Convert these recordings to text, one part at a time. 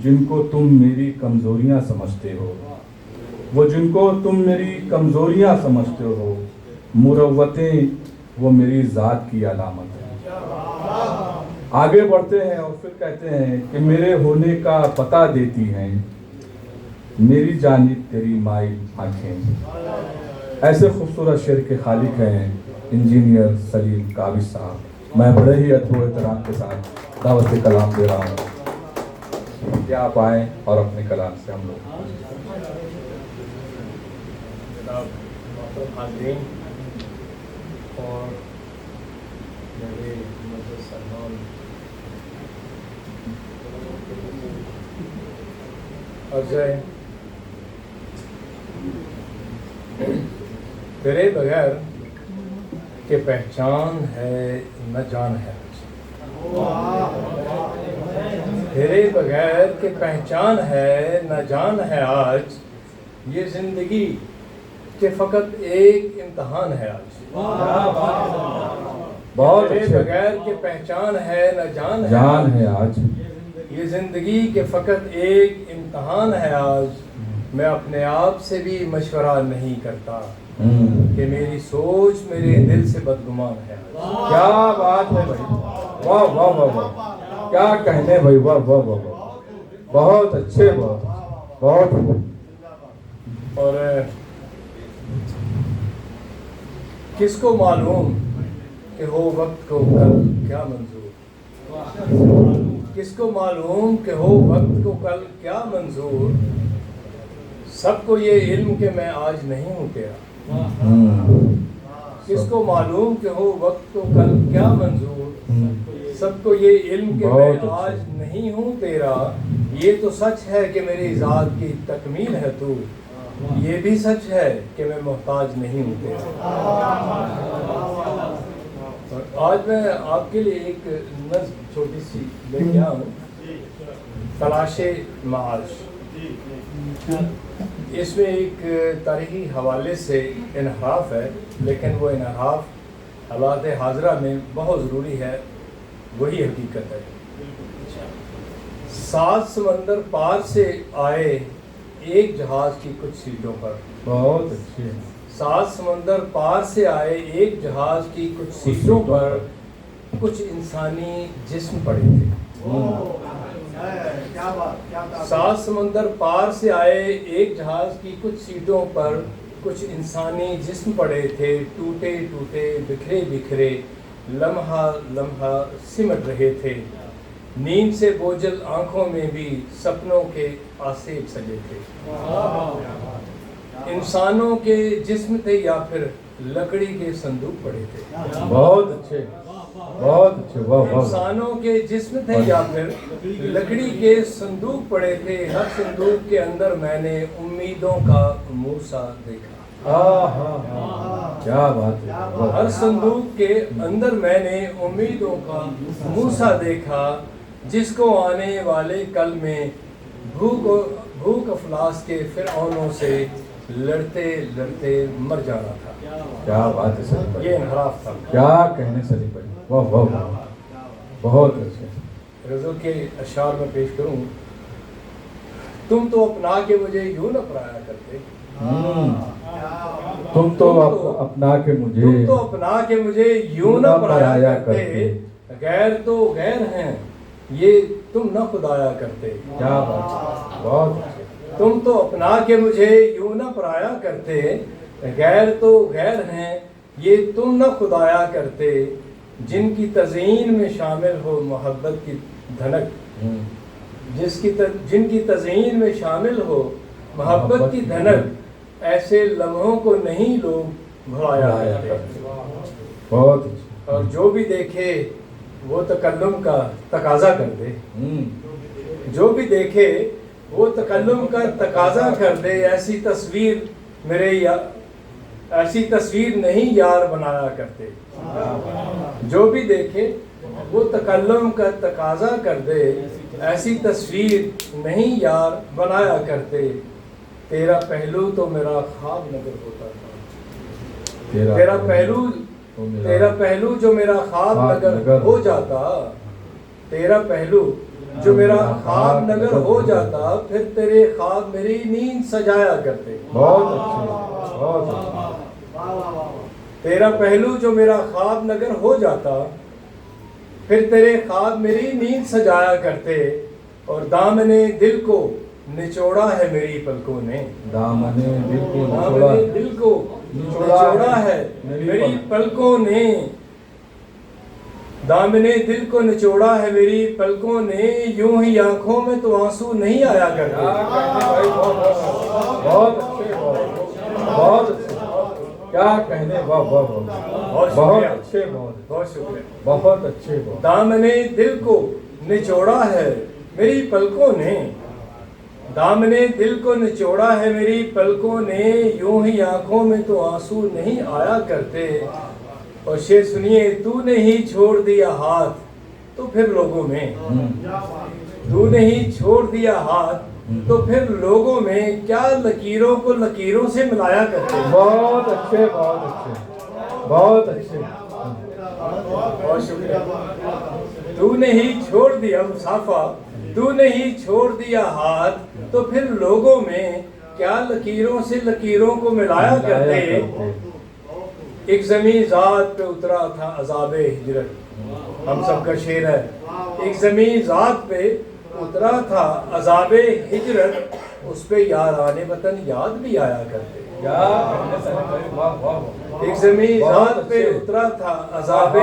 جن کو تم میری کمزوریاں سمجھتے ہو، وہ جن کو تم میری کمزوریاں سمجھتے ہو، مروتیں وہ میری ذات کی علامت ہے۔ آگے بڑھتے ہیں اور پھر کہتے ہیں کہ میرے ہونے کا پتہ دیتی ہیں میری جانب تیری مائل آنکھیں۔ ایسے خوبصورت شعر کے خالق ہیں انجینئر سلیم کاوش صاحب۔ میں بڑے ہی ادب و احترام کے ساتھ دعوت کلام دے رہا ہوں کہ آپ آئیں اور اپنے کلام سے ہم لوگ جناب محترم حاضرین اور میرے معزز سلمان، عرض ہے تیرے بغیر کہ پہچان ہے نہ جان ہے، تیرے بغیر کہ پہچان ہے نہ جان ہے آج، یہ زندگی کہ فقط ایک امتحان ہے آج۔ بہت تیرے اچھے بغیر کہ پہچان ہے نہ جان جان ہے آج، یہ زندگی کہ فقط ایک امتحان ہے آج۔ میں اپنے آپ سے بھی مشورہ نہیں کرتا کہ میری سوچ میرے دل سے بدگمان ہے آج۔ کیا بات ہے بھائی، واہ واہ واہ واہ، کیا کہنے بھائی، واہ واہ واہ واہ، بہت اچھے، بہت اور کس کو معلوم کہ ہو وقت کو کل کیا منظور، کس کو معلوم کہ ہو وقت کو کل کیا منظور، سب کو یہ علم کہ میں آج نہیں ہوں تیرا، کس کو معلوم کہ ہو وقت کو کل کیا منظور، سب کو یہ علم کہ میں آج نہیں ہوں تیرا، یہ تو سچ ہے کہ میری ذات کی تکمیل ہے تو، یہ بھی سچ ہے کہ میں محتاج نہیں ہوں تیرا۔ آج میں آپ کے لیے ایک نظم چھوٹی سی لے کے آیا ہوں، تلاش معاش۔ اس میں ایک تاریخی حوالے سے انحراف ہے، لیکن وہ انحراف حالات حاضرہ میں بہت ضروری ہے، وہی حقیقت ہے۔ 7 سمندر پار سے آئے ایک جہاز کی کچھ سیٹوں پر، بہت اچھے، 7 سمندر پار سے آئے ایک جہاز کی کچھ سیٹوں پر، کچھ انسانی جسم پڑے تھے۔ 7 سمندر پار سے آئے ایک جہاز کی کچھ سیٹوں پر، کچھ انسانی جسم پڑے تھے، ٹوٹے ٹوٹے بکھرے بکھرے، لمحہ لمحہ سمٹ رہے تھے، نیند سے بوجھل آنکھوں میں بھی سپنوں کے آسیب سجے تھے۔ انسانوں کے جسم تھے یا پھر لکڑی کے صندوق پڑے تھے، بہت اچھے، بہت اچھے، واہ واہ، انسانوں کے جسم تھے یا پھر لکڑی کے صندوق پڑے تھے، ہر صندوق کے اندر میں نے امیدوں کا موسیٰ دیکھا۔ کیا بات ہے، ہر صندوق کے اندر میں نے امیدوں کا موسیٰ دیکھا، جس کو آنے والے کل میں بھوک افلاس کے فرعونوں سے لڑتے لڑتے مر جانا تھا۔ کیا بات ہے سلیم بھائی، یہ انحراف تھا۔ کیا کہنے سلیم بھائی، واہ واہ واہ، بہت اچھے۔ غزل کے اشعار میں پیش کروں، تم تو اپنا کے مجھے یوں نہ پرایا کرتے، تم تو اپنا کے مجھے، تم تو اپنا کے مجھے یوں نہ پرایا کرتے، غیر تو غیر ہیں یہ تم نہ خدایا کرتے۔ کیا بات ہے، بہت اچھے، تم تو اپنا کے مجھے یوں نہ پرایا کرتے، غیر تو غیر ہیں یہ تم نہ خدایا کرتے، جن کی تزئین میں شامل ہو محبت کی دھنک، جن کی تزئین میں شامل ہو محبت کی دھنک، ایسے لمحوں کو نہیں لوگ بھلایا کرتے۔ بہت اچھے، اور جو بھی دیکھے وہ تکلم کا تقاضا کر دے، جو بھی دیکھے وہ تکلم کا تقاضا کر دے، ایسی تصویر ایسی تصویر نہیں یار بنایا کرتے۔ جو بھی دیکھے وہ تکلم کا تقاضا کر دے، ایسی تصویر نہیں یار بنایا کرتے، تیرا پہلو تو میرا خواب نظر ہوتا تھا، تیرا پہلو جو میرا خواب نگر ہو جاتا، تیرا پہلو جو میرا خواب نگر ہو جاتا پھر تیرے خواب میری نیند سجایا کرتے. بہت اچھے، بہت اچھے. تیرا پہلو جو میرا خواب نگر ہو جاتا پھر تیرے خواب میری نیند سجایا کرتے. اور دامنے دل کو نچوڑا ہے میری پلکوں نے. دامنے دل کو دامنے دل کو نچوڑا ہے میری پلکوں نے. دامنے دل کو نچوڑا ہے میری پلکوں نے. یوں ہی آنکھوں میں تو آنسو نہیں آیا کرتے. بہت اچھے، بہت اچھے. کیا کہنے، واہ واہ واہ، بہت اچھے، بہت شکریہ. بہت اچھے. دامنے دل کو نچوڑا ہے میری پلکوں نے. دامنے دل کو نچوڑا ہے میری پلکوں نے. یوں ہی آنکھوں میں تو آنسو نہیں آیا کرتے. اور شعر سنیے. تو نے ہی چھوڑ دیا ہاتھ تو پھر لوگوں میں. تو نے ہی چھوڑ دیا ہاتھ تو پھر لوگوں میں کیا لکیروں کو لکیروں سے ملایا کرتے. بہت اچھے، بہت اچھے، بہت اچھے. بہت شکریہ. تو نے ہی چھوڑ دیا مسافہ. تو نے ہی چھوڑ دیا ہاتھ تو پھر لوگوں میں کیا لکیروں سے لکیروں کو ملایا کرتے. ایک زمین ذات پہ اترا تھا عذاب ہجرت. ہم سب کا شعر ہے. ایک زمین ذات پہ اترا تھا عذاب ہجرت. اس پہ یاران وطن یاد بھی آیا کرتے. ایک زمین ذات پہ اترا تھا عذاب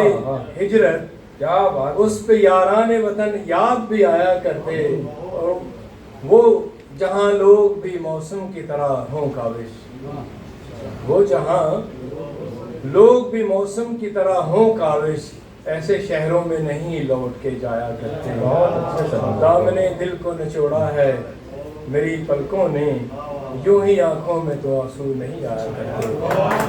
ہجرت. کیا بات. اس پہ یاران وطن یاد بھی آیا کرتے. اور وہ جہاں لوگ بھی موسم کی طرح ہوں کاوش. وہ جہاں لوگ بھی موسم کی طرح ہوں کاوش. ایسے شہروں میں نہیں لوٹ کے جایا کرتے. دامنے دل کو نچوڑا ہے میری پلکوں نے. یوں ہی آنکھوں میں تو آنسو نہیں آیا کرتے.